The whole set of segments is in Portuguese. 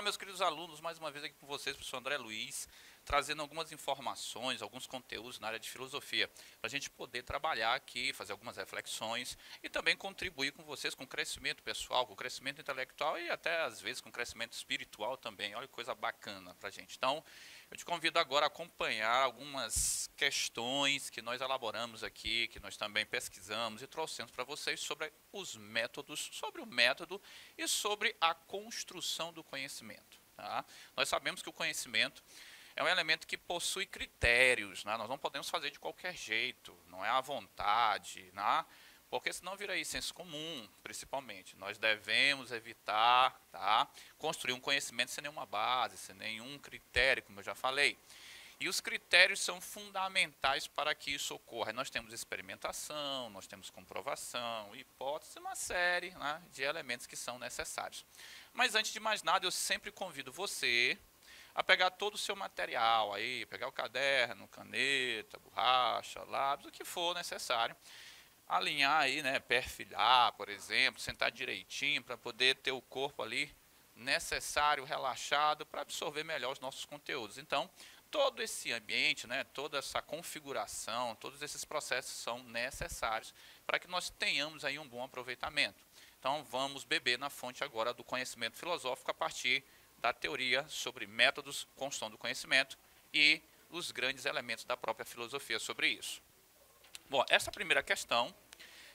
meus queridos alunos, mais uma vez aqui com vocês, professor André Luiz, trazendo algumas informações, alguns conteúdos na área de filosofia, para a gente poder trabalhar aqui, fazer algumas reflexões e também contribuir com vocês com crescimento pessoal, com crescimento intelectual e até às vezes com crescimento espiritual também. Olha que coisa bacana para a gente. Então, eu te convido agora a acompanhar algumas questões que nós elaboramos aqui, que nós também pesquisamos e trouxemos para vocês sobre os métodos, sobre o método e sobre a construção do conhecimento. Tá? Nós sabemos que o conhecimento é um elemento que possui critérios, né? Nós não podemos fazer de qualquer jeito, não é à vontade, né? Porque senão vira aí senso comum, principalmente. Nós devemos evitar, tá, construir um conhecimento sem nenhuma base, sem nenhum critério, como eu já falei. E os critérios são fundamentais para que isso ocorra. Nós temos experimentação, nós temos comprovação, hipótese, uma série, né, de elementos que são necessários. Mas antes de mais nada, eu sempre convido você a pegar todo o seu material aí, pegar o caderno, caneta, borracha, lápis, o que for necessário, alinhar aí, né, perfilhar, por exemplo, sentar direitinho para poder ter o corpo ali necessário, relaxado, para absorver melhor os nossos conteúdos. Então, todo esse ambiente, né, toda essa configuração, todos esses processos são necessários para que nós tenhamos aí um bom aproveitamento. Então, vamos beber na fonte agora do conhecimento filosófico a partir da teoria sobre métodos, construção do conhecimento e os grandes elementos da própria filosofia sobre isso. Bom, essa primeira questão,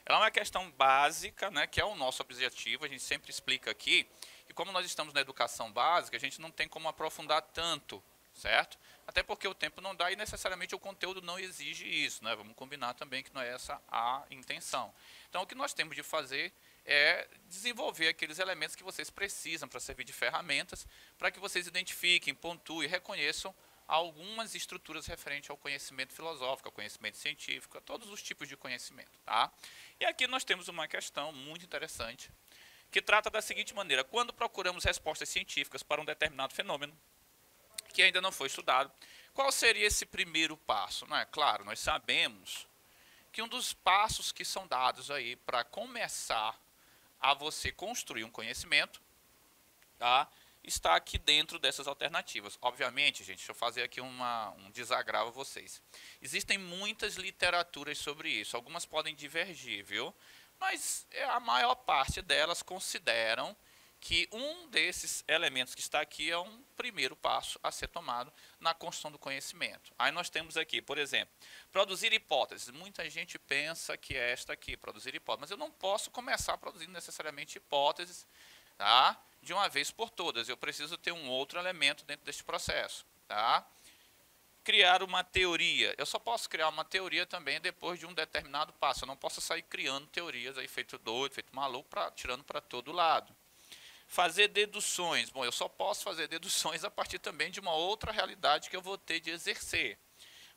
ela é uma questão básica, né, que é o nosso objetivo, a gente sempre explica aqui, que como nós estamos na educação básica, a gente não tem como aprofundar tanto, certo? Até porque o tempo não dá e necessariamente o conteúdo não exige isso, né? Vamos combinar também que não é essa a intenção. Então, o que nós temos de fazer é desenvolver aqueles elementos que vocês precisam para servir de ferramentas, para que vocês identifiquem, pontuem, reconheçam algumas estruturas referentes ao conhecimento filosófico, ao conhecimento científico, a todos os tipos de conhecimento. Tá? E aqui nós temos uma questão muito interessante, que trata da seguinte maneira: quando procuramos respostas científicas para um determinado fenômeno, que ainda não foi estudado, qual seria esse primeiro passo? Não é? Claro, nós sabemos que um dos passos que são dados aí para começar a você construir um conhecimento, tá, está aqui dentro dessas alternativas. Obviamente, gente, deixa eu fazer aqui um desagravo a vocês. Existem muitas literaturas sobre isso, algumas podem divergir, viu? Mas a maior parte delas consideram que um desses elementos que está aqui é um primeiro passo a ser tomado na construção do conhecimento. Aí nós temos aqui, por exemplo, produzir hipóteses. Muita gente pensa que é esta aqui, produzir hipóteses, mas eu não posso começar produzindo necessariamente hipóteses, tá, de uma vez por todas. Eu preciso ter um outro elemento dentro deste processo. Tá? Criar uma teoria. Eu só posso criar uma teoria também depois de um determinado passo. Eu não posso sair criando teorias aí feito doido, feito maluco, tirando para todo lado. Fazer deduções. Bom, eu só posso fazer deduções a partir também de uma outra realidade que eu vou ter de exercer.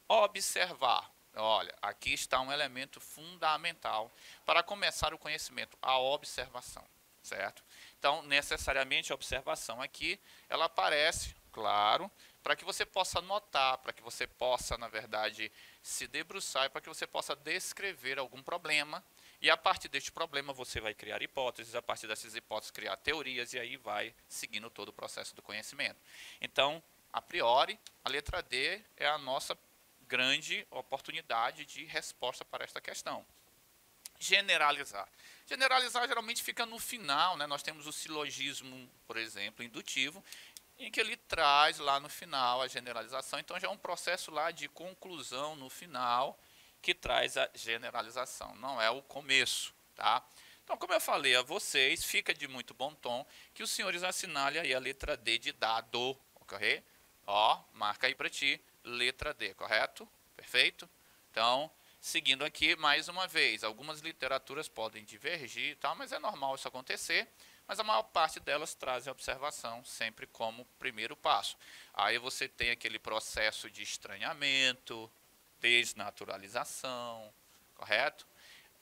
Observar. Olha, aqui está um elemento fundamental para começar o conhecimento, a observação, certo? Então, necessariamente a observação aqui, ela aparece, claro, para que você possa notar, para que você possa, na verdade, se debruçar e para que você possa descrever algum problema. E a partir deste problema você vai criar hipóteses, a partir dessas hipóteses criar teorias e aí vai seguindo todo o processo do conhecimento. Então, a priori, a letra D é a nossa grande oportunidade de resposta para esta questão. Generalizar. Generalizar geralmente fica no final, né? Nós temos o silogismo, por exemplo, indutivo, em que ele traz lá no final a generalização. Então já é um processo lá de conclusão no final que traz a generalização, não é o começo, tá? Então, como eu falei a vocês, fica de muito bom tom que os senhores assinalem aí a letra D de dado, ok? Ó, marca aí para ti, letra D, correto? Perfeito? Então, seguindo aqui, mais uma vez, algumas literaturas podem divergir e tal, mas é normal isso acontecer, mas a maior parte delas trazem a observação sempre como primeiro passo. Aí você tem aquele processo de estranhamento, desnaturalização, correto?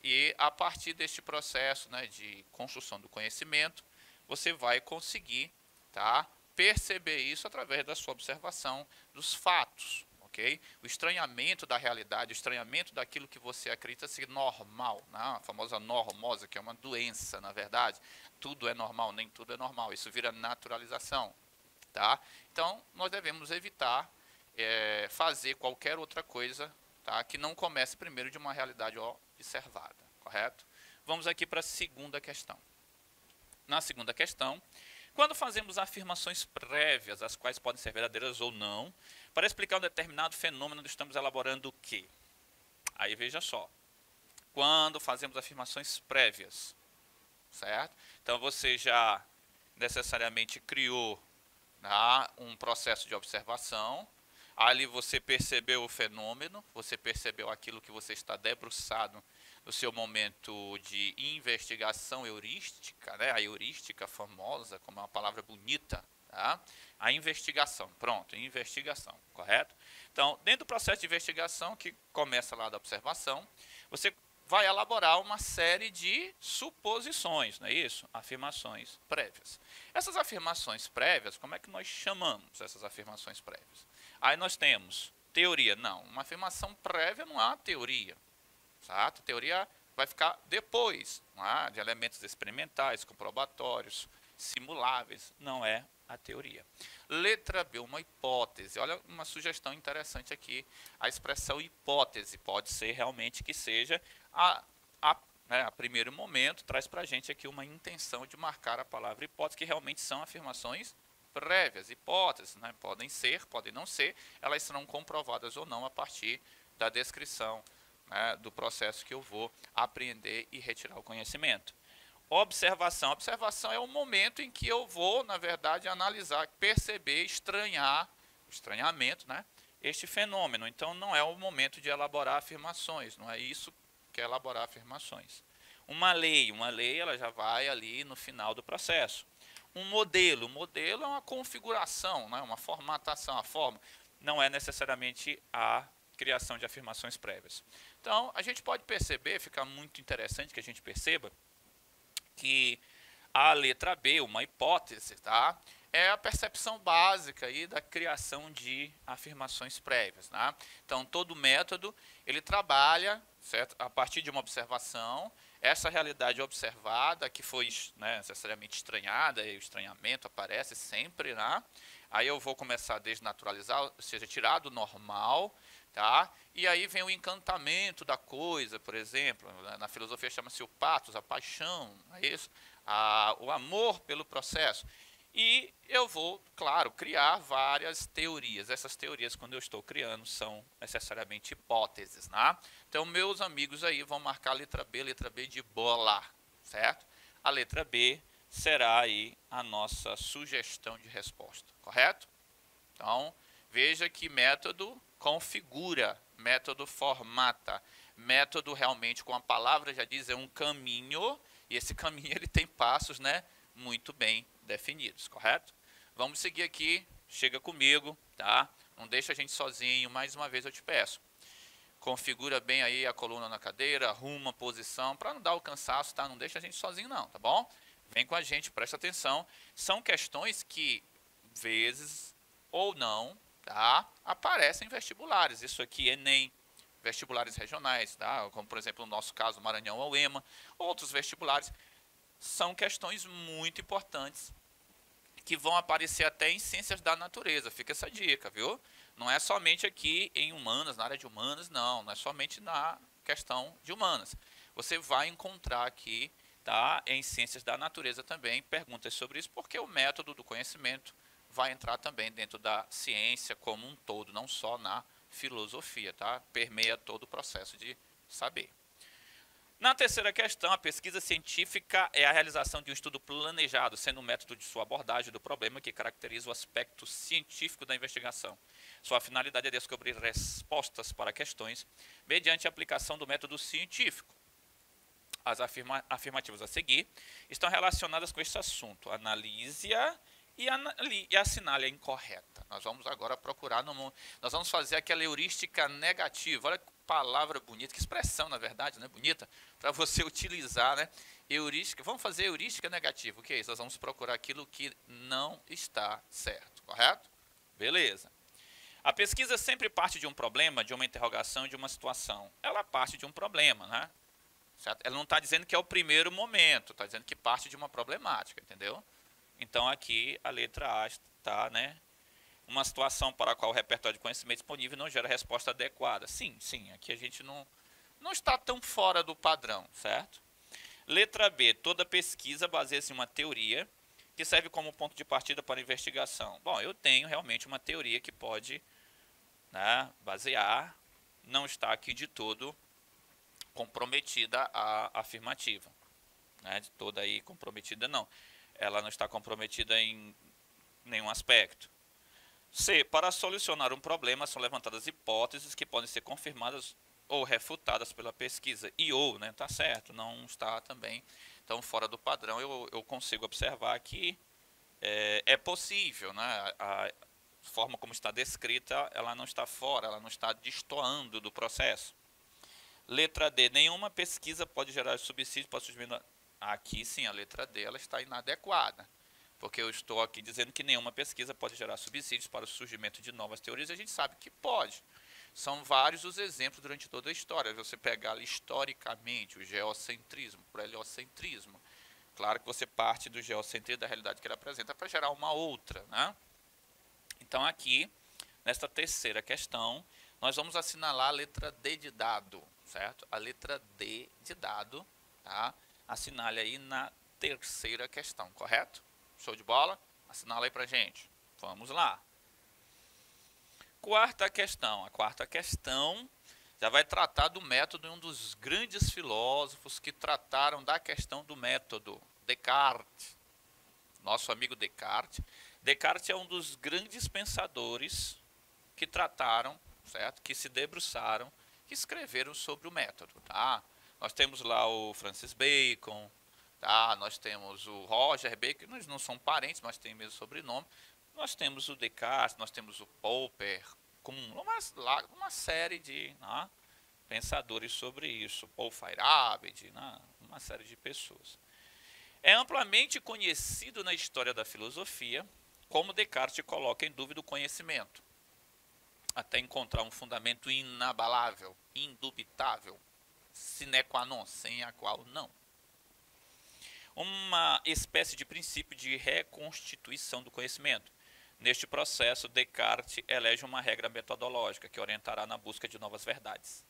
E a partir deste processo, né, de construção do conhecimento, você vai conseguir, tá, perceber isso através da sua observação dos fatos, ok? O estranhamento da realidade, o estranhamento daquilo que você acredita ser normal, né? A famosa normose, que é uma doença, na verdade. Tudo é normal, nem tudo é normal. Isso vira naturalização. tá? Então, nós devemos evitar fazer qualquer outra coisa, tá, que não comece primeiro de uma realidade observada, correto? Vamos aqui para a segunda questão. Na segunda questão, quando fazemos afirmações prévias, as quais podem ser verdadeiras ou não, para explicar um determinado fenômeno, estamos elaborando o quê? Aí veja só, quando fazemos afirmações prévias, certo? Então você já necessariamente criou, tá, um processo de observação, ali você percebeu o fenômeno, você percebeu aquilo que você está debruçado no seu momento de investigação heurística, né? A heurística famosa, como é uma palavra bonita, tá? A investigação, pronto, investigação, correto? Então, dentro do processo de investigação, que começa lá da observação, você vai elaborar uma série de suposições, não é isso? Afirmações prévias. Essas afirmações prévias, como é que nós chamamos essas afirmações prévias? Aí nós temos teoria. Não, uma afirmação prévia não há teoria. Certo? A teoria vai ficar depois, de elementos experimentais, comprobatórios, simuláveis. Não é a teoria. Letra B, uma hipótese. Olha uma sugestão interessante aqui. A expressão hipótese pode ser realmente que seja a primeiro momento, traz para a gente aqui uma intenção de marcar a palavra hipótese, que realmente são afirmações prévias, hipóteses, né? Podem ser, podem não ser, elas serão comprovadas ou não a partir da descrição, né, do processo que eu vou apreender e retirar o conhecimento. Observação. Observação é o momento em que eu vou, na verdade, analisar, perceber, estranhar, estranhamento, né, este fenômeno. Então, não é o momento de elaborar afirmações, não é isso que é elaborar afirmações. Uma lei ela já vai ali no final do processo. Um modelo é uma configuração, né, uma formatação, a forma, não é necessariamente a criação de afirmações prévias. Então, a gente pode perceber, fica muito interessante que a gente perceba, que a letra B, uma hipótese, tá, é a percepção básica aí da criação de afirmações prévias. Tá? Então, todo método, ele trabalha, certo, a partir de uma observação, essa realidade observada, que foi, né, necessariamente estranhada, e o estranhamento aparece sempre, né? Aí eu vou começar a desnaturalizar, ou seja, tirar do normal, tá? E aí vem o encantamento da coisa, por exemplo, na filosofia chama-se o pathos, a paixão, é isso? O amor pelo processo. E eu vou, claro, criar várias teorias. Essas teorias, quando eu estou criando, são necessariamente hipóteses, né? Então, meus amigos aí vão marcar a letra B de bola, certo? A letra B será aí a nossa sugestão de resposta, correto? Então, veja que método configura, método formata, método realmente, com a palavra já diz, é um caminho, e esse caminho ele tem passos, né, muito bem definidos, correto? Vamos seguir aqui, chega comigo, tá? Não deixa a gente sozinho, mais uma vez eu te peço. Configura bem aí a coluna na cadeira, arruma a posição, para não dar o cansaço, tá? Não deixa a gente sozinho não, tá bom? Vem com a gente, presta atenção. São questões que, vezes ou não, tá, aparecem em vestibulares. Isso aqui é Enem, vestibulares regionais, tá? Como por exemplo no nosso caso Maranhão ou EMA, outros vestibulares. São questões muito importantes que vão aparecer até em ciências da natureza. Fica essa dica, viu? Não é somente aqui em humanas, na área de humanas, não é somente na questão de humanas. Você vai encontrar aqui, tá, em ciências da natureza também perguntas sobre isso, porque o método do conhecimento vai entrar também dentro da ciência como um todo, não só na filosofia, tá? Permeia todo o processo de saber. Na terceira questão, a pesquisa científica é a realização de um estudo planejado, sendo o método de sua abordagem do problema que caracteriza o aspecto científico da investigação. Sua finalidade é descobrir respostas para questões mediante a aplicação do método científico. As afirmativas a seguir estão relacionadas com este assunto. Analise-a e assinale a incorreta. Nós vamos agora procurar, nós vamos fazer aquela heurística negativa. Olha que palavra bonita, que expressão, na verdade, né, bonita, para você utilizar, né? Heurística, vamos fazer heurística negativa. O que é isso? Nós vamos procurar aquilo que não está certo, correto? Beleza. A pesquisa sempre parte de um problema, de uma interrogação, de uma situação. Ela parte de um problema, né? Certo? Ela não está dizendo que é o primeiro momento, está dizendo que parte de uma problemática, entendeu? Então, aqui, a letra A citar, né, uma situação para a qual o repertório de conhecimento disponível não gera resposta adequada. Sim, sim, aqui a gente não está tão fora do padrão, certo? Letra B, toda pesquisa baseia-se em uma teoria que serve como ponto de partida para a investigação. Bom, eu tenho realmente uma teoria que pode, né, basear, não está aqui de todo comprometida a afirmativa, né, de toda aí comprometida não, ela não está comprometida em nenhum aspecto. C, para solucionar um problema são levantadas hipóteses que podem ser confirmadas ou refutadas pela pesquisa, e ou, né, tá certo, não está também tão fora do padrão, eu consigo observar que é possível, né, a forma como está descrita, ela não está fora, ela não está destoando do processo. Letra D, nenhuma pesquisa pode gerar subsídio para surgimento. Aqui sim, a letra D ela está inadequada, porque eu estou aqui dizendo que nenhuma pesquisa pode gerar subsídios para o surgimento de novas teorias, e a gente sabe que pode. São vários os exemplos durante toda a história. Você pegar ali, historicamente o geocentrismo, o heliocentrismo. Claro que você parte do geocentrismo, da realidade que ele apresenta, para gerar uma outra, né? Então aqui, nesta terceira questão, nós vamos assinalar a letra D de dado, certo? A letra D de dado, tá? Assinale aí na terceira questão, correto? Show de bola? Assinala aí pra gente. Vamos lá. Quarta questão. A quarta questão já vai tratar do método de um dos grandes filósofos que trataram da questão do método, Descartes. Nosso amigo Descartes. Descartes é um dos grandes pensadores que trataram, certo? Que se debruçaram, que escreveram sobre o método, tá? Nós temos lá o Francis Bacon, tá? Nós temos o Roger Bacon, nós não são parentes, mas tem mesmo sobrenome. Nós temos o Descartes, nós temos o Popper, com uma série de, né, pensadores sobre isso, Paul Feyerabend, né, uma série de pessoas. É amplamente conhecido na história da filosofia como Descartes coloca em dúvida o conhecimento, até encontrar um fundamento inabalável, indubitável, sine qua non, sem a qual não. Uma espécie de princípio de reconstituição do conhecimento. Neste processo, Descartes elege uma regra metodológica que orientará na busca de novas verdades.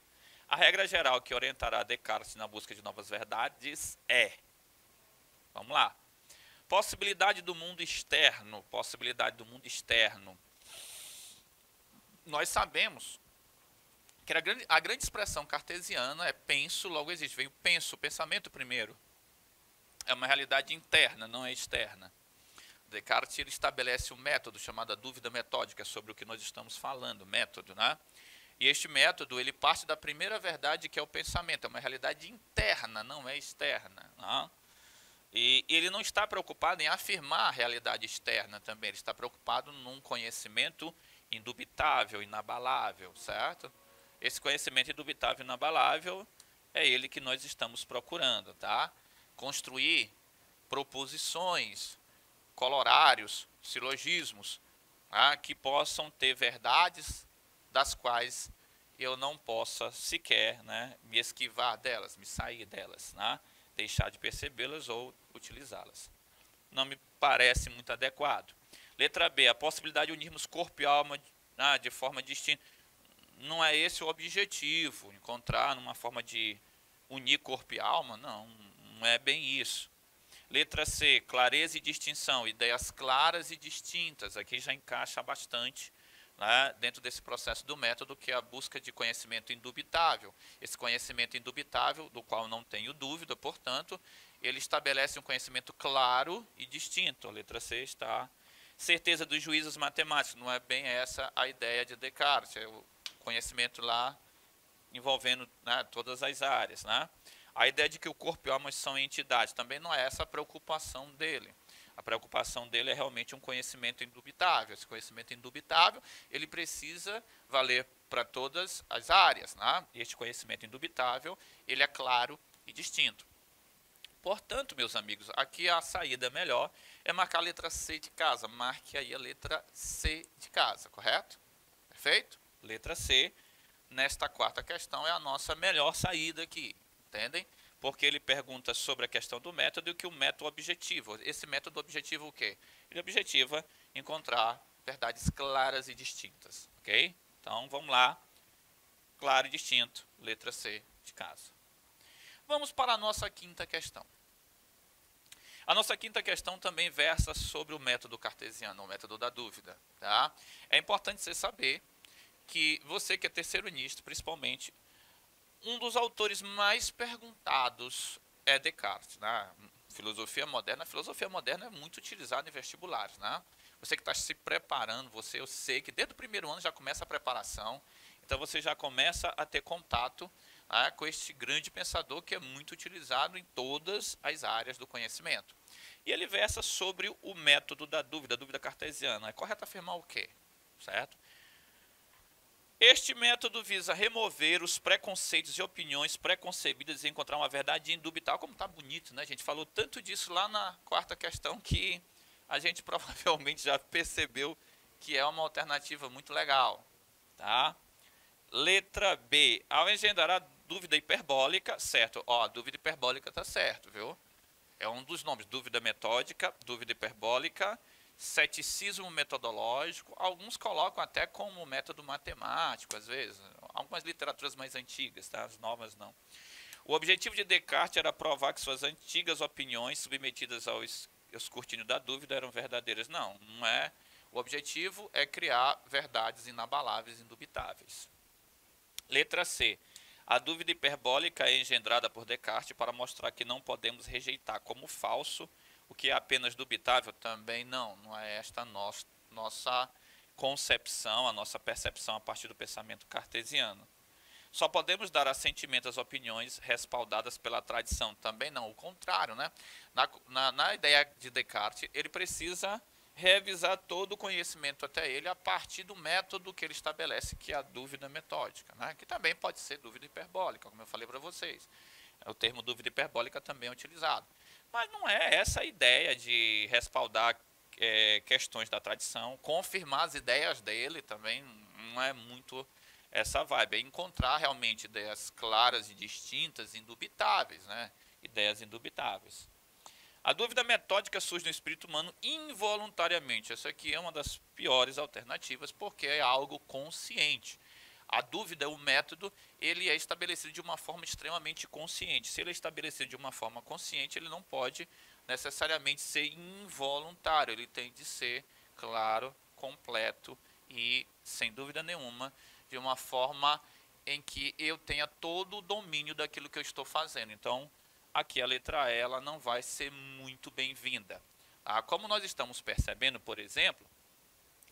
A regra geral que orientará Descartes na busca de novas verdades é, vamos lá, possibilidade do mundo externo, possibilidade do mundo externo. Nós sabemos que a grande expressão cartesiana é penso, logo existe. Veio penso, pensamento primeiro. É uma realidade interna, não é externa. Descartes ele estabelece um método chamado a dúvida metódica, sobre o que nós estamos falando, método, né? E este método, ele parte da primeira verdade, que é o pensamento, é uma realidade interna, não é externa, né? E ele não está preocupado em afirmar a realidade externa também, ele está preocupado num conhecimento indubitável, inabalável, certo? Esse conhecimento indubitável, inabalável, é ele que nós estamos procurando, tá? Construir proposições, colorários, silogismos, tá? Que possam ter verdades das quais eu não possa sequer, né, me esquivar delas, me sair delas, né? Deixar de percebê-las ou utilizá-las. Não me parece muito adequado. Letra B, a possibilidade de unirmos corpo e alma de forma distinta. Não é esse o objetivo, encontrar uma forma de unir corpo e alma, não é bem isso. Letra C, clareza e distinção, ideias claras e distintas. Aqui já encaixa bastante, né, dentro desse processo do método, que é a busca de conhecimento indubitável. Esse conhecimento indubitável, do qual não tenho dúvida, portanto, ele estabelece um conhecimento claro e distinto. A letra C está. Certeza dos juízos matemáticos, não é bem essa a ideia de Descartes, é o conhecimento lá envolvendo, né, todas as áreas, né? A ideia de que o corpo e a alma são entidades, também não é essa a preocupação dele. A preocupação dele é realmente um conhecimento indubitável. Esse conhecimento indubitável, ele precisa valer para todas as áreas, né? E este conhecimento indubitável, ele é claro e distinto. Portanto, meus amigos, aqui a saída melhor é marcar a letra C de casa. Marque aí a letra C de casa, correto? Perfeito? Letra C, nesta quarta questão, é a nossa melhor saída aqui. Entendem? Porque ele pergunta sobre a questão do método e o que o método objetiva. Esse método objetiva o quê? Ele objetiva encontrar verdades claras e distintas, ok? Então, vamos lá, claro e distinto, letra C de casa. Vamos para a nossa quinta questão. A nossa quinta questão também versa sobre o método cartesiano, o método da dúvida, tá? É importante você saber que você que é terceironista, principalmente, um dos autores mais perguntados é Descartes, né? Filosofia moderna é muito utilizada em vestibulares, né? Você que está se preparando, eu sei que desde o primeiro ano já começa a preparação, então você já começa a ter contato, né, com este grande pensador que é muito utilizado em todas as áreas do conhecimento. E ele versa sobre o método da dúvida, a dúvida cartesiana. É correto afirmar o quê? Certo? Este método visa remover os preconceitos e opiniões preconcebidas e encontrar uma verdade indubitável. Como está bonito, né? A gente falou tanto disso lá na quarta questão que a gente provavelmente já percebeu que é uma alternativa muito legal. Tá? Letra B. Ao engendrar a dúvida hiperbólica, certo? Ó, a dúvida hiperbólica está certo, viu? É um dos nomes, dúvida metódica, dúvida hiperbólica, ceticismo metodológico, alguns colocam até como método matemático, às vezes, algumas literaturas mais antigas, tá? As novas não. O objetivo de Descartes era provar que suas antigas opiniões submetidas ao escrutínio da dúvida eram verdadeiras. Não, não é. O objetivo é criar verdades inabaláveis, indubitáveis. Letra C. A dúvida hiperbólica é engendrada por Descartes para mostrar que não podemos rejeitar como falso o que é apenas dubitável. Também não é esta a nossa concepção, a nossa percepção a partir do pensamento cartesiano. Só podemos dar assentimento às opiniões respaldadas pela tradição. Também não, o contrário, né? Na ideia de Descartes, ele precisa revisar todo o conhecimento até ele a partir do método que ele estabelece, que é a dúvida metódica, né? Que também pode ser dúvida hiperbólica, como eu falei para vocês. O termo dúvida hiperbólica também é utilizado. Mas não é essa a ideia de respaldar questões da tradição, confirmar as ideias dele também não é muito essa vibe, é encontrar realmente ideias claras e distintas, indubitáveis, né? Ideias indubitáveis. A dúvida metódica surge no espírito humano involuntariamente. Essa aqui é uma das piores alternativas, porque é algo consciente. A dúvida, o método, ele é estabelecido de uma forma extremamente consciente. Se ele é estabelecido de uma forma consciente, ele não pode necessariamente ser involuntário. Ele tem de ser claro, completo e, sem dúvida nenhuma, de uma forma em que eu tenha todo o domínio daquilo que eu estou fazendo. Então, aqui a letra E ela não vai ser muito bem-vinda. Como nós estamos percebendo, por exemplo,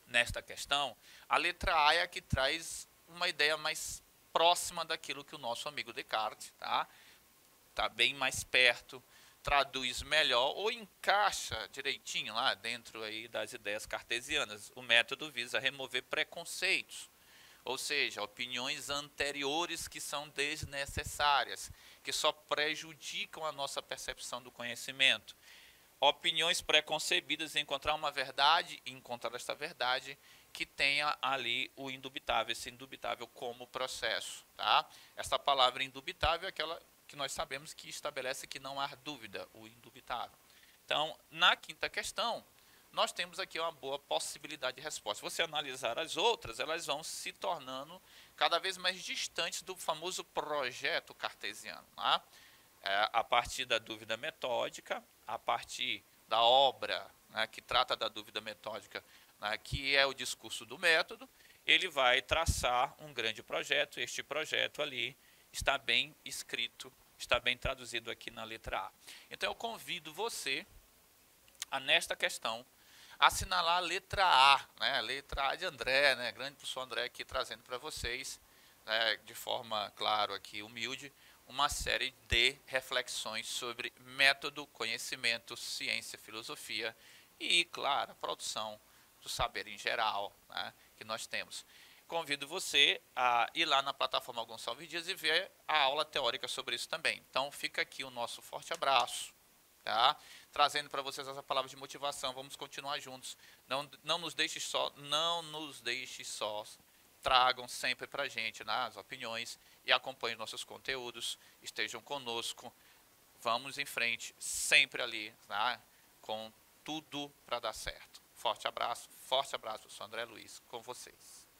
nesta questão, a letra A é a que traz uma ideia mais próxima daquilo que o nosso amigo Descartes, tá bem mais perto, traduz melhor ou encaixa direitinho lá dentro aí das ideias cartesianas. O método visa remover preconceitos, ou seja, opiniões anteriores que são desnecessárias, que só prejudicam a nossa percepção do conhecimento. Opiniões preconcebidas em encontrar uma verdade e encontrar esta verdade que tenha ali o indubitável, esse indubitável como processo. Tá? Essa palavra indubitável é aquela que nós sabemos que estabelece que não há dúvida, o indubitável. Então, na quinta questão, nós temos aqui uma boa possibilidade de resposta. Se você analisar as outras, elas vão se tornando cada vez mais distantes do famoso projeto cartesiano. Tá? A partir da dúvida metódica, a partir da obra, né, que trata da dúvida metódica, né, que é o discurso do método, ele vai traçar um grande projeto. Este projeto ali está bem escrito, está bem traduzido aqui na letra A. Então eu convido você a, nesta questão, assinalar a letra A, né? Letra A de André, né? Grande professor André aqui trazendo para vocês, né, de forma, claro, aqui humilde, uma série de reflexões sobre método, conhecimento, ciência, filosofia e, claro, a produção do saber em geral, né, que nós temos. Convido você a ir lá na plataforma Gonçalves Dias e ver a aula teórica sobre isso também. Então, fica aqui o nosso forte abraço. Tá? Trazendo para vocês essa palavra de motivação, vamos continuar juntos. Não nos deixe só, não nos deixe sós. Tragam sempre para a gente, né, as opiniões e acompanhem nossos conteúdos. Estejam conosco. Vamos em frente, sempre ali, tá? Com tudo para dar certo. forte abraço, professor André Luiz, com vocês.